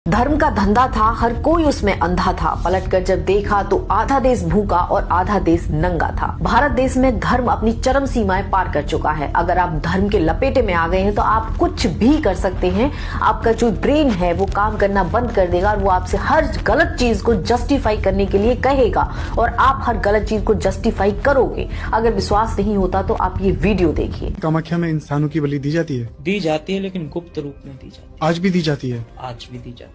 धर्म का धंधा था, हर कोई उसमें अंधा था। पलटकर जब देखा तो आधा देश भूखा और आधा देश नंगा था। भारत देश में धर्म अपनी चरम सीमाएं पार कर चुका है। अगर आप धर्म के लपेटे में आ गए हैं तो आप कुछ भी कर सकते हैं। आपका जो ब्रेन है वो काम करना बंद कर देगा और वो आपसे हर गलत चीज को जस्टिफाई करने के लिए कहेगा और आप हर गलत चीज को जस्टिफाई करोगे। अगर विश्वास नहीं होता तो आप ये वीडियो देखिए। कामाख्या में इंसानों की बलि दी जाती है? दी जाती है, लेकिन गुप्त रूप में दी जाती है। आज भी दी जाती है? आज भी दी जाती है।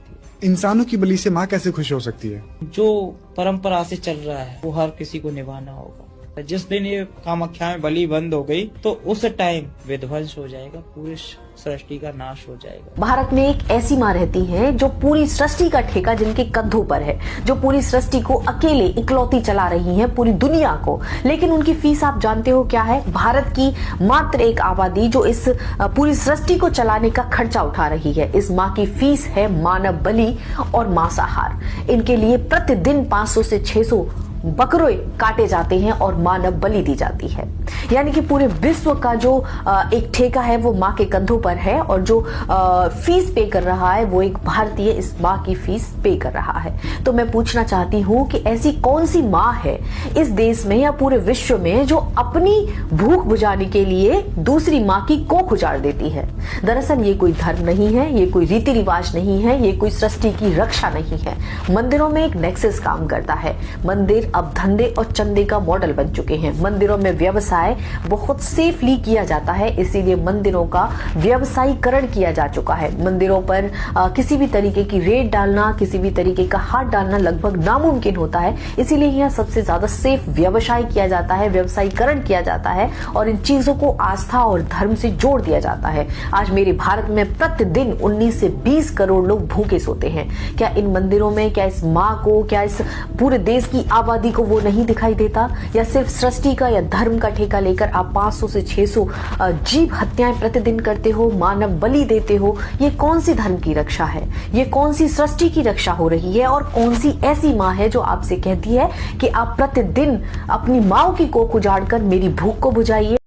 इंसानों की बलि से माँ कैसे खुश हो सकती है? जो परंपरा से चल रहा है वो हर किसी को निभाना होगा। जिस दिन ये कामाख्या में बलि बंद हो गई तो उस टाइम विध्वंस हो जाएगा, पूरे सृष्टि का नाश हो जाएगा। भारत में एक ऐसी माँ रहती है जो पूरी सृष्टि का ठेका जिनके कंधों पर है, जो पूरी सृष्टि को अकेले इकलौती चला रही है, पूरी दुनिया को। लेकिन उनकी फीस आप जानते हो क्या है? भारत की मात्र एक आबादी जो इस पूरी सृष्टि को चलाने का खर्चा उठा रही है। इस माँ की फीस है मानव बलि और मांसाहार। इनके लिए प्रतिदिन 500 से 600 बकरे काटे जाते हैं और मानव बलि दी जाती है। यानी कि पूरे विश्व का जो एक ठेका है वो माँ के कंधों पर है और जो फीस पे कर रहा है वो एक भारतीय इस माँ की फीस पे कर रहा है। तो मैं पूछना चाहती हूँ कि ऐसी कौन सी माँ है इस देश में या पूरे विश्व में जो अपनी भूख बुझाने के लिए दूसरी माँ की कोख उजाड़ देती है? दरअसल ये कोई धर्म नहीं है, ये कोई रीति रिवाज नहीं है, ये कोई सृष्टि की रक्षा नहीं है। मंदिरों में एक नेक्सस काम करता है। मंदिर अब धंधे और चंदे का मॉडल बन चुके हैं। मंदिरों में व्यवसाय बहुत सेफली किया जाता है, इसीलिए मंदिरों का व्यवसायीकरण किया जा चुका है। मंदिरों पर किसी भी तरीके की रेड डालना, किसी भी तरीके का हाथ डालना लगभग नामुमकिन होता है। इसीलिए यहाँ सबसे ज्यादा सेफ व्यवसाय किया जाता है, व्यवसायीकरण किया जाता है और इन चीजों को आस्था और धर्म से जोड़ दिया जाता है। आज मेरे भारत में प्रतिदिन 19 से 20 करोड़ लोग भूखे सोते हैं। क्या इन मंदिरों में, क्या इस माँ को, क्या इस पूरे देश की आबादी को वो नहीं दिखाई देता? या सिर्फ सृष्टि का या धर्म का ठेका लेकर आप 500 से 600 जीव हत्याएं प्रतिदिन करते हो, मानव बलि देते हो? ये कौन सी धर्म की रक्षा है? ये कौन सी सृष्टि की रक्षा हो रही है? और कौन सी ऐसी माँ है जो आपसे कहती है कि आप प्रतिदिन अपनी माँ की कोख उजाड़कर मेरी भूख को बुझाइए?